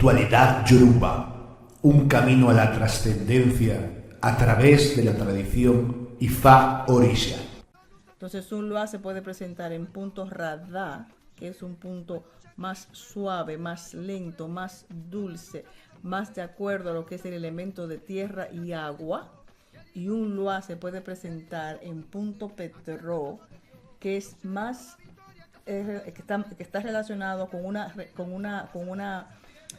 espiritualidad yoruba, un camino a la trascendencia a través de la tradición Ifá Orisha. Entonces un Loa se puede presentar en punto Radá, que es un punto más suave, más lento, más dulce, más de acuerdo a lo que es el elemento de tierra y agua. Y un Loa se puede presentar en punto Petró, que es más que está relacionado con una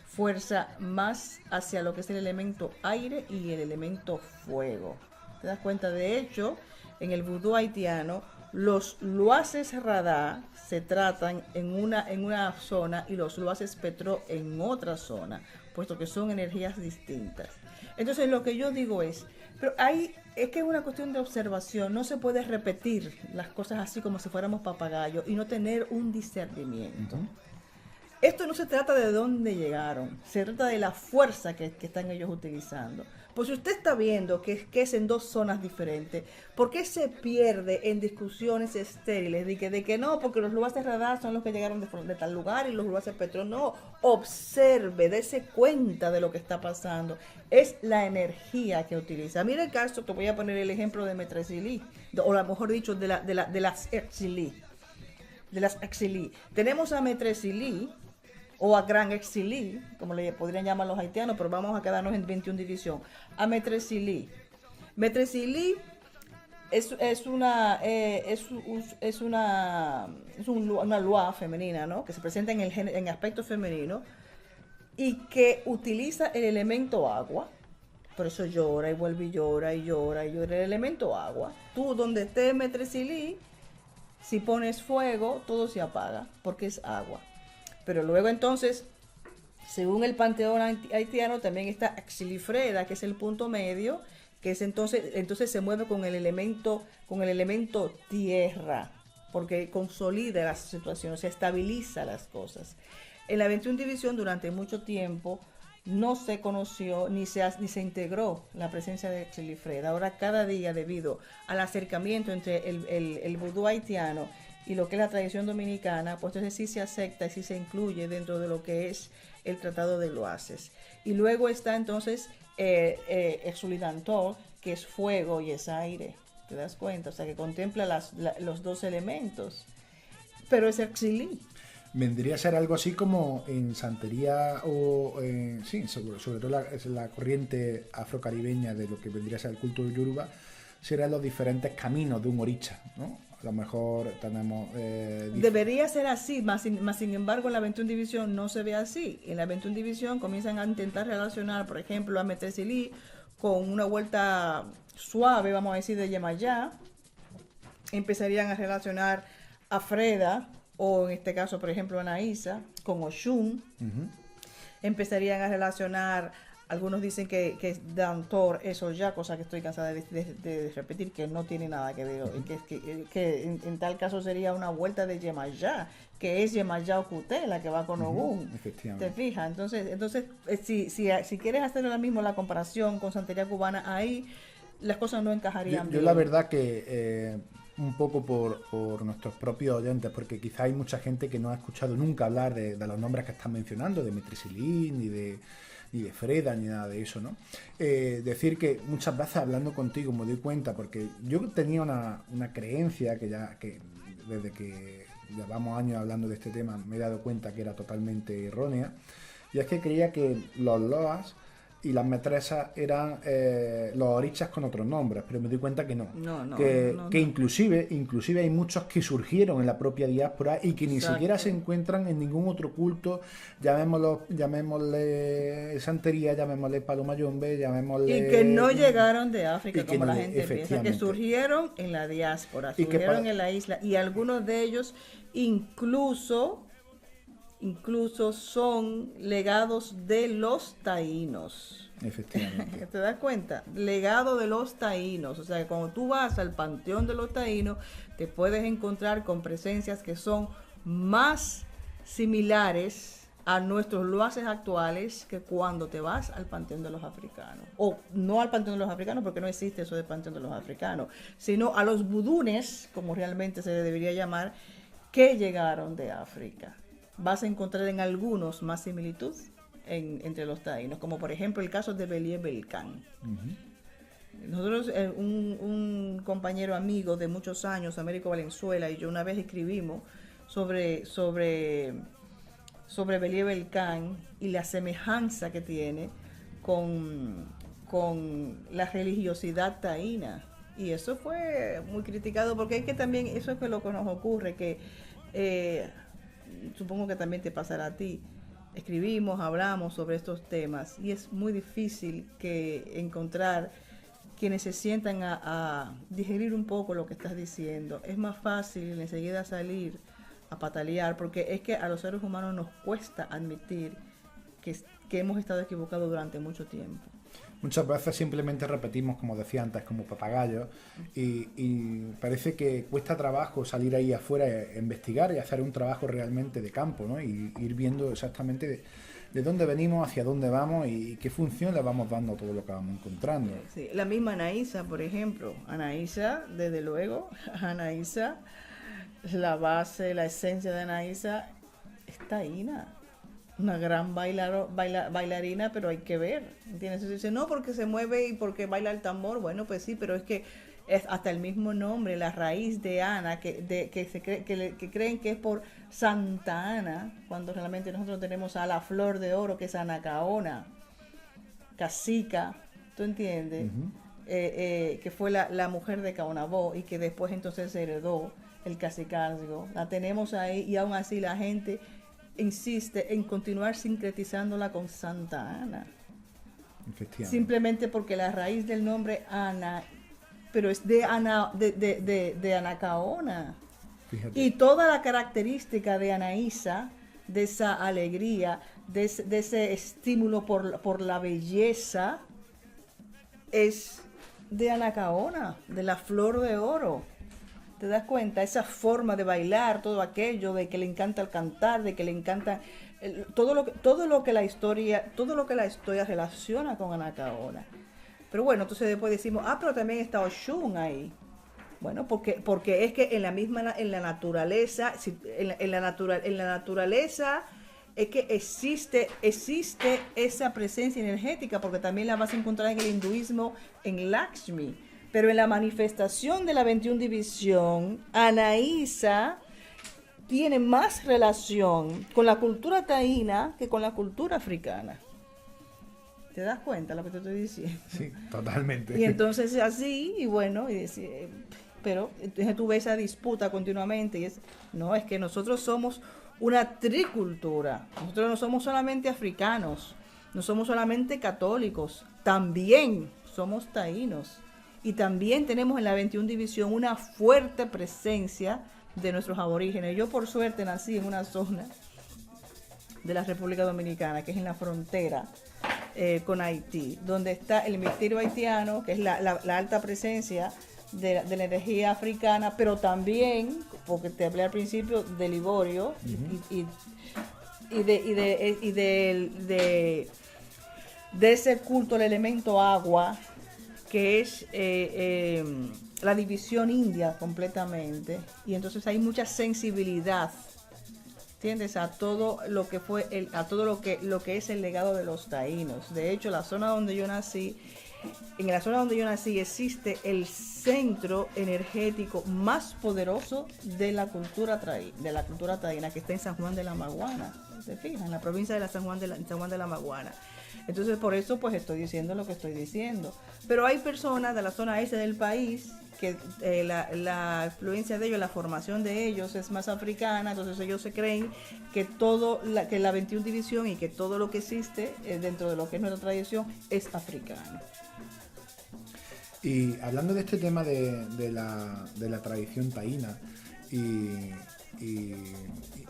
fuerza más hacia lo que es el elemento aire y el elemento fuego. ¿Te das cuenta? De hecho, en el vudú haitiano, los luaces radá se tratan en una zona y los luaces petró en otra zona, puesto que son energías distintas. Entonces, lo que yo digo es, pero ahí es que es una cuestión de observación, no se puede repetir las cosas así como si fuéramos papagayos y no tener un discernimiento. Esto no se trata de dónde llegaron, se trata de la fuerza que están ellos utilizando. Pues si usted está viendo que es en dos zonas diferentes, ¿por qué se pierde en discusiones estériles de que no, porque los lugares radar son los que llegaron de tal lugar y los lugares petróleo? No, observe, dése cuenta de lo que está pasando. Es la energía que utiliza. Mira el caso, te voy a poner el ejemplo de Metresilí, o a lo mejor dicho de las Exilí. De las Exilí. Tenemos a Metresilí, o a Gran Exilí, como le podrían llamar los haitianos, pero vamos a quedarnos en 21 división. A Metresilí. Metresilí es una loa femenina, ¿no? Que se presenta en aspecto femenino y que utiliza el elemento agua. Por eso llora y vuelve y llora y llora y llora el elemento agua. Tú donde esté Metresilí, si pones fuego, todo se apaga porque es agua. Pero luego entonces, según el panteón haitiano, también está Axilifreda, que es el punto medio, que es entonces se mueve con el elemento tierra, porque consolida la situación, se estabiliza las cosas. En la 21 división durante mucho tiempo no se conoció ni se integró la presencia de Axilifreda. Ahora cada día, debido al acercamiento entre el vudú haitiano y lo que es la tradición dominicana, pues entonces sí se acepta y sí se incluye dentro de lo que es el Tratado de Loaces. Y luego está entonces Exulidantor, que es fuego y es aire. ¿Te das cuenta? O sea, que contempla los dos elementos. Pero es Exilí. Vendría a ser algo así como en santería o sí, sobre todo la corriente afrocaribeña de lo que vendría a ser el culto de Yoruba, serán los diferentes caminos de un oricha, ¿no? A lo mejor tenemos... Debería ser así, más sin embargo en la 21 división no se ve así. En la 21 división comienzan a intentar relacionar, por ejemplo, a Metresilí con una vuelta suave, vamos a decir, de Yemayá. Empezarían a relacionar a Freda, o en este caso, por ejemplo, a Anaísa, con Oshun. Empezarían a relacionar, algunos dicen que Dantor es Oya, cosa que estoy cansada de repetir, que no tiene nada que ver, que en tal caso sería una vuelta de Yemayá, que es Yemayá Ocute, la que va con Ogún. ¿Te fijas? Entonces si quieres hacer ahora mismo la comparación con santería cubana, ahí las cosas no encajarían bien. Yo la verdad que un poco por nuestros propios oyentes, porque quizá hay mucha gente que no ha escuchado nunca hablar de los nombres que están mencionando, de Metresilí, ni de Freda, ni nada de eso, ¿no? Decir que muchas veces hablando contigo me doy cuenta, porque yo tenía una creencia que desde que llevamos años hablando de este tema me he dado cuenta que era totalmente errónea, y es que creía que los loas y las metresas eran los orichas con otros nombres, pero me doy cuenta que no. Que inclusive hay muchos que surgieron en la propia diáspora y que ni siquiera se encuentran en ningún otro culto, llamémosle santería, llamémosle palomayombe, llamémosle... Y que no llegaron de África, como la gente piensa, que surgieron en la diáspora, surgieron en la isla, y algunos de ellos incluso son legados de los taínos. Efectivamente. ¿Te das cuenta? Legado de los taínos. O sea, que cuando tú vas al panteón de los taínos, te puedes encontrar con presencias que son más similares a nuestros loaces actuales que cuando te vas al panteón de los africanos. O no al panteón de los africanos, porque no existe eso de panteón de los africanos, sino a los budunes, como realmente se le debería llamar, que llegaron de África. Vas a encontrar en algunos más similitud, entre los taínos, como por ejemplo el caso de Belie Belcán. Nosotros, un compañero amigo de muchos años, Américo Valenzuela, y yo una vez escribimos sobre Belie Belcán y la semejanza que tiene con la religiosidad taína. Y eso fue muy criticado, porque es que también eso es lo que nos ocurre, que supongo que también te pasará a ti. Escribimos, hablamos sobre estos temas y es muy difícil que encontrar quienes se sientan a digerir un poco lo que estás diciendo. Es más fácil enseguida salir a patalear, porque es que a los seres humanos nos cuesta admitir que hemos estado equivocados durante mucho tiempo. Muchas veces simplemente repetimos, como decía antes, como papagayos, y parece que cuesta trabajo salir ahí afuera a investigar y hacer un trabajo realmente de campo, ¿no? Y ir viendo exactamente de dónde venimos, hacia dónde vamos y qué función le vamos dando a todo lo que vamos encontrando. Sí, la misma Anaísa, por ejemplo. Anaísa, desde luego, Anaísa, la base, la esencia de Anaísa es taína. Una gran bailarina, pero hay que ver, ¿entiendes? Se dice, no, porque se mueve y porque baila el tambor. Bueno, pues sí, pero es que es hasta el mismo nombre, la raíz de Ana, que creen que es por Santa Ana, cuando realmente nosotros tenemos a la flor de oro, que es Anacaona, cacica, ¿tú entiendes? Que fue la mujer de Caonabó y que después entonces se heredó el cacicazgo. La tenemos ahí y aún así la gente insiste en continuar sincretizándola con Santa Ana. Simplemente porque la raíz del nombre Ana, pero es de Anacaona. Fíjate. Y toda la característica de Anaísa, de esa alegría, de ese estímulo por la belleza, es de Anacaona, de la flor de oro. ¿Te das cuenta? Esa forma de bailar, todo aquello, de que le encanta el cantar, de que le encanta todo lo que la historia relaciona con Anacaona. Pero bueno, entonces después decimos, pero también está Oshun ahí. Bueno, porque es que en la naturaleza es que existe esa presencia energética, porque también la vas a encontrar en el hinduismo, en Lakshmi. Pero en la manifestación de la 21 división, Anaísa tiene más relación con la cultura taína que con la cultura africana. ¿Te das cuenta lo que te estoy diciendo? Sí, totalmente. Y entonces así, y bueno, pero entonces tú ves esa disputa continuamente, y es que nosotros somos una tricultura. Nosotros no somos solamente africanos, no somos solamente católicos, también somos taínos. Y también tenemos en la 21 división una fuerte presencia de nuestros aborígenes. Yo por suerte nací en una zona de la República Dominicana, que es en la frontera con Haití, donde está el misterio haitiano, que es la alta presencia de la energía africana, pero también, porque te hablé al principio, de Liborio y de ese culto al elemento agua, que es la división india completamente, y entonces hay mucha sensibilidad, ¿entiendes? A todo lo que fue lo que es el legado de los taínos. De hecho, en la zona donde yo nací existe el centro energético más poderoso de la cultura taína, que está en San Juan de la Maguana. ¿Se fijan? En la provincia de San Juan de la Maguana. Entonces, por eso pues estoy diciendo lo que estoy diciendo. Pero hay personas de la zona este del país que la influencia de ellos, la formación de ellos es más africana, entonces ellos se creen que que la 21 división y que todo lo que existe dentro de lo que es nuestra tradición es africano. Y hablando de este tema de la tradición taína y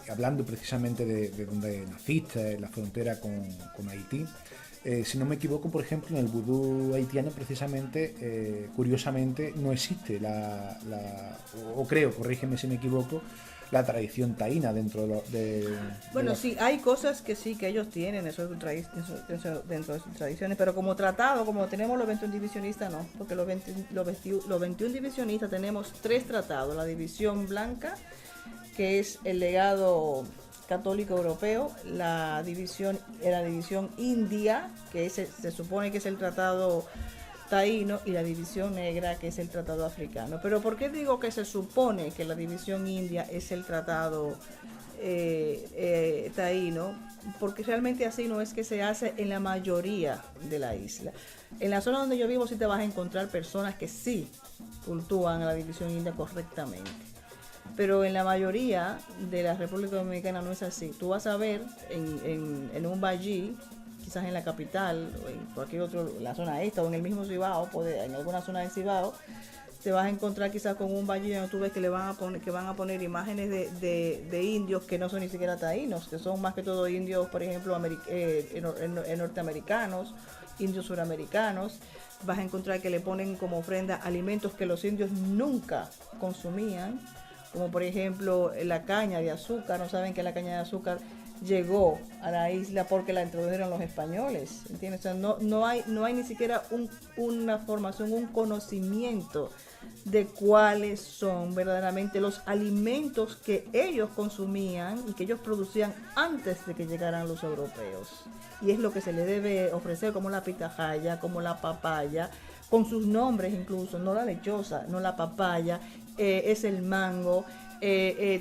hablando precisamente de donde naciste, la frontera con Haití, si no me equivoco, por ejemplo, en el vudú haitiano precisamente, curiosamente, no existe o creo, corrígeme si me equivoco, la tradición taína dentro Bueno, sí, hay cosas que sí, que ellos tienen dentro de sus tradiciones, pero como tenemos los 21 divisionistas, no, porque los 21 divisionistas tenemos 3 tratados: la división blanca, que es el legado católico europeo, la división india, que se supone que es el tratado taíno, y la división negra, que es el tratado africano. Pero ¿por qué digo que se supone que la división india es el tratado taíno? Porque realmente así no es que se hace en la mayoría de la isla. En la zona donde yo vivo sí te vas a encontrar personas que sí cultúan a la división india correctamente, pero en la mayoría de la República Dominicana no es así. Tú vas a ver en un vallí, quizás en la capital o en cualquier otro, la zona esta o en el mismo Cibao, en alguna zona del Cibao, te vas a encontrar quizás con un vallí donde tú ves que van a poner imágenes de indios que no son ni siquiera taínos, que son más que todo indios, por ejemplo, norteamericanos, indios suramericanos. Vas a encontrar que le ponen como ofrenda alimentos que los indios nunca consumían, como por ejemplo la caña de azúcar. No saben que la caña de azúcar llegó a la isla porque la introdujeron los españoles, ¿entiendes? O sea, no hay ni siquiera una formación, un conocimiento de cuáles son verdaderamente los alimentos que ellos consumían y que ellos producían antes de que llegaran los europeos. Y es lo que se le debe ofrecer, como la pitahaya, como la papaya, con sus nombres incluso, no la lechosa, no la papaya, es el mango,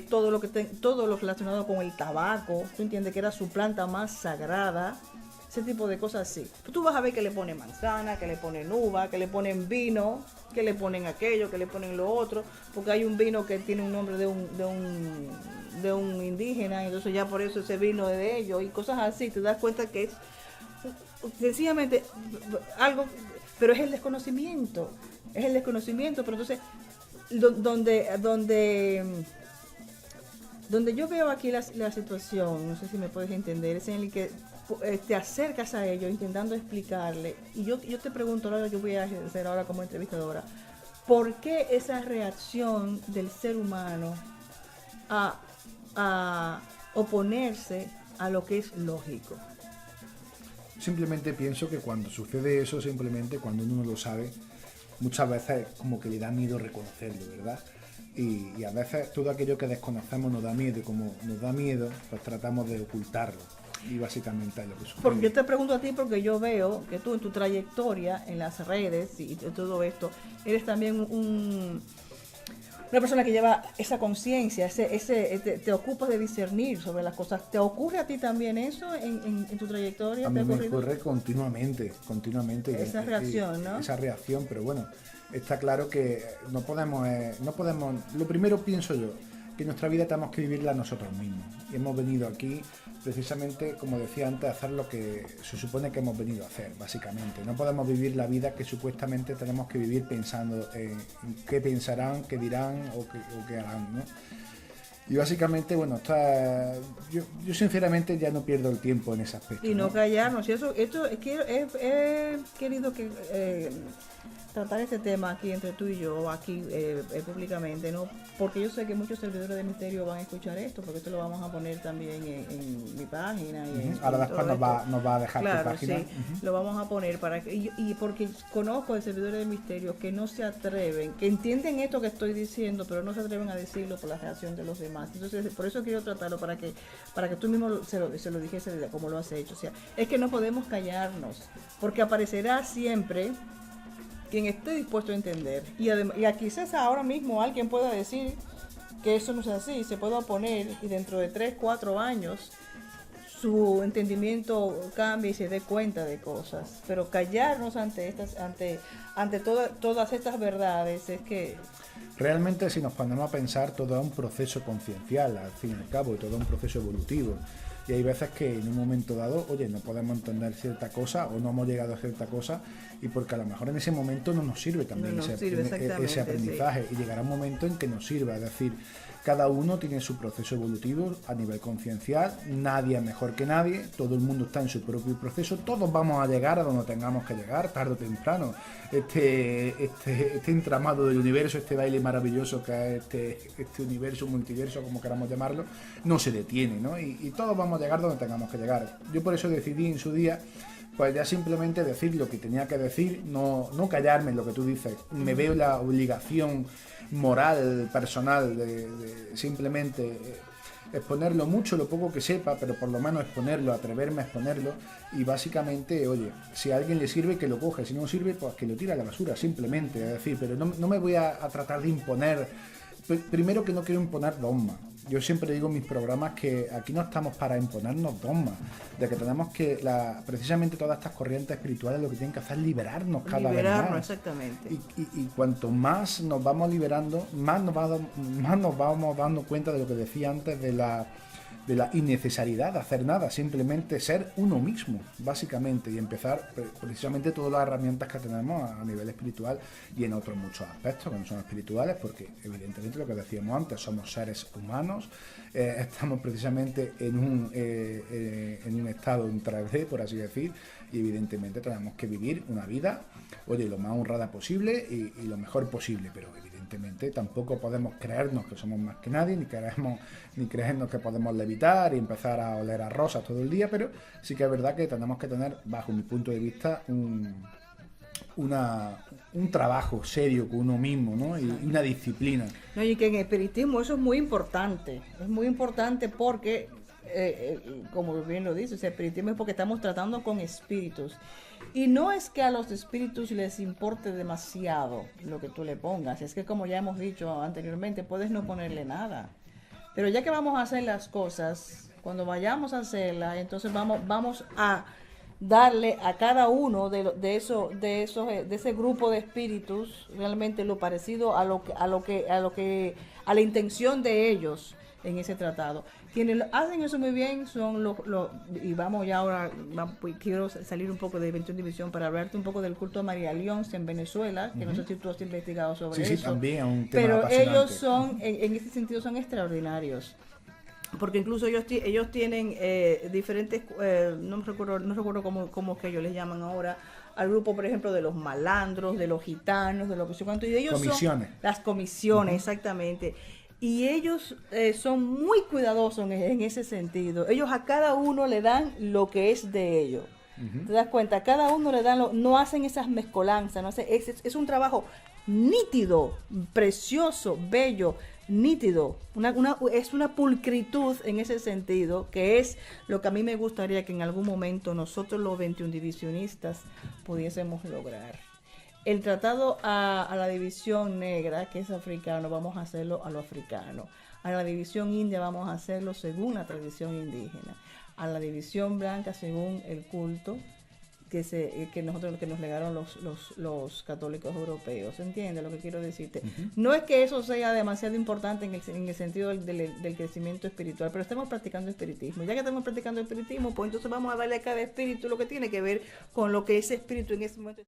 todo lo relacionado con el tabaco. Tú entiendes que era su planta más sagrada, ese tipo de cosas así. Tú vas a ver que le ponen manzana, que le ponen uva, que le ponen vino, que le ponen aquello, que le ponen lo otro, porque hay un vino que tiene un nombre de un indígena, entonces ya por eso ese vino es de ellos, y cosas así. Te das cuenta que es sencillamente algo, pero es el desconocimiento, pero entonces donde yo veo aquí la situación, no sé si me puedes entender, es en el que te acercas a ellos intentando explicarle, y yo te pregunto, ahora yo voy a hacer ahora como entrevistadora, ¿por qué esa reacción del ser humano a oponerse a lo que es lógico? Simplemente pienso que cuando sucede eso, simplemente cuando uno lo sabe, muchas veces como que le da miedo reconocerlo, ¿verdad? Y a veces todo aquello que desconocemos nos da miedo, y como nos da miedo, pues tratamos de ocultarlo. Y básicamente es lo que sucede. Porque yo te pregunto a ti porque yo veo que tú en tu trayectoria en las redes y todo esto, eres también una persona que lleva esa conciencia, te ocupas de discernir sobre las cosas. ¿Te ocurre a ti también eso en tu trayectoria? A mí me ocurre continuamente. Esa reacción, ¿no? Esa reacción, pero bueno, está claro que no podemos, lo primero pienso yo, que nuestra vida tenemos que vivirla nosotros mismos. Y hemos venido aquí precisamente, como decía antes, a hacer lo que se supone que hemos venido a hacer, básicamente. No podemos vivir la vida que supuestamente tenemos que vivir pensando en qué pensarán, qué dirán o qué harán, ¿no? Y básicamente, bueno, yo sinceramente ya no pierdo el tiempo en ese aspecto. Y no callarnos. Y esto es que he querido que tratar este tema aquí entre tú y yo, aquí públicamente, ¿no? Porque yo sé que muchos servidores de misterio van a escuchar esto, porque esto lo vamos a poner también en mi página. Ahora después nos va a dejar tu página. Sí, lo vamos a poner y porque conozco de servidores de misterio que no se atreven, que entienden esto que estoy diciendo, pero no se atreven a decirlo por la reacción de los demás. Entonces, por eso quiero tratarlo, para que tú mismo se lo dijese como lo has hecho. O sea, es que no podemos callarnos, porque aparecerá siempre quien esté dispuesto a entender. Y quizás ahora mismo alguien pueda decir que eso no es así, se puede oponer, y dentro de 3, 4 años su entendimiento cambie y se dé cuenta de cosas. Pero callarnos ante todas estas verdades es que... Realmente, si nos ponemos a pensar, todo es un proceso conciencial, al fin y al cabo, y todo es un proceso evolutivo. Y hay veces que en un momento dado, no podemos entender cierta cosa o no hemos llegado a cierta cosa, y porque a lo mejor en ese momento no nos sirve también ese aprendizaje, sí. Y llegará un momento en que nos sirva, es decir, cada uno tiene su proceso evolutivo a nivel conciencial, nadie es mejor que nadie, todo el mundo está en su propio proceso, todos vamos a llegar a donde tengamos que llegar, tarde o temprano. Este entramado del universo, este baile maravilloso que es este universo, multiverso, como queramos llamarlo, no se detiene, ¿no? Y todos vamos a llegar donde tengamos que llegar. Yo por eso decidí en su día, pues ya simplemente decir lo que tenía que decir, no callarme en lo que tú dices. Me veo la obligación moral, personal, de simplemente exponer lo mucho, lo poco que sepa, pero por lo menos exponerlo, atreverme a exponerlo y básicamente, oye, si a alguien le sirve que lo coge, si no sirve pues que lo tire a la basura, simplemente, es decir, pero no me voy a tratar de imponer, primero que no quiero imponer dogmas. Yo siempre digo en mis programas que aquí no estamos para imponernos dogmas, de que tenemos que, precisamente todas estas corrientes espirituales lo que tienen que hacer es liberarnos cada vez más. Exactamente. Y cuanto más nos vamos liberando, más nos vamos dando cuenta de lo que decía antes de la innecesariedad de hacer nada, simplemente ser uno mismo, básicamente, y empezar precisamente todas las herramientas que tenemos a nivel espiritual y en otros muchos aspectos que no son espirituales, porque evidentemente lo que decíamos antes, somos seres humanos, estamos precisamente en un estado, en 3D, por así decir, y evidentemente tenemos que vivir una vida, oye, lo más honrada posible y lo mejor posible, pero evidentemente tampoco podemos creernos que somos más que nadie, ni creernos que podemos levitar y empezar a oler a rosas todo el día, pero sí que es verdad que tenemos que tener, bajo mi punto de vista, un trabajo serio con uno mismo, ¿no? Y una disciplina. No, y que en espiritismo eso es muy importante porque, como bien lo dices, el espiritismo es porque estamos tratando con espíritus. Y no es que a los espíritus les importe demasiado lo que tú le pongas, es que como ya hemos dicho anteriormente, puedes no ponerle nada. Pero ya que vamos a hacer las cosas, cuando vayamos a hacerlas, entonces vamos a darle a cada uno de ese grupo de espíritus realmente lo parecido a la intención de ellos en ese tratado. Quienes hacen eso muy bien son y vamos ya ahora, quiero salir un poco de 21 División para hablarte un poco del culto a María Leonce en Venezuela, que no sé si tú has investigado sobre eso. Sí, también es un tema pero apasionante. ellos son, en ese sentido, son extraordinarios. Porque incluso ellos tienen diferentes, no recuerdo cómo es que ellos les llaman ahora, al grupo, por ejemplo, de los malandros, de los gitanos, de lo que sé cuánto, y ellos comisiones. Son las comisiones, exactamente. Y ellos son muy cuidadosos en ese sentido. Ellos a cada uno le dan lo que es de ellos. ¿Te das cuenta? A cada uno le dan, no hacen esas mezcolanzas, no es un trabajo nítido, precioso, bello, nítido, es una pulcritud en ese sentido, que es lo que a mí me gustaría que en algún momento nosotros los 21 divisionistas pudiésemos lograr. El tratado a la división negra, que es africano, vamos a hacerlo a lo africano. A la división india vamos a hacerlo según la tradición indígena. A la división blanca según el culto que nos legaron los católicos europeos. ¿Entiendes lo que quiero decirte? No es que eso sea demasiado importante en el sentido del crecimiento espiritual, pero estamos practicando espiritismo. Ya que estamos practicando espiritismo, pues entonces vamos a darle a cada espíritu lo que tiene que ver con lo que ese espíritu en ese momento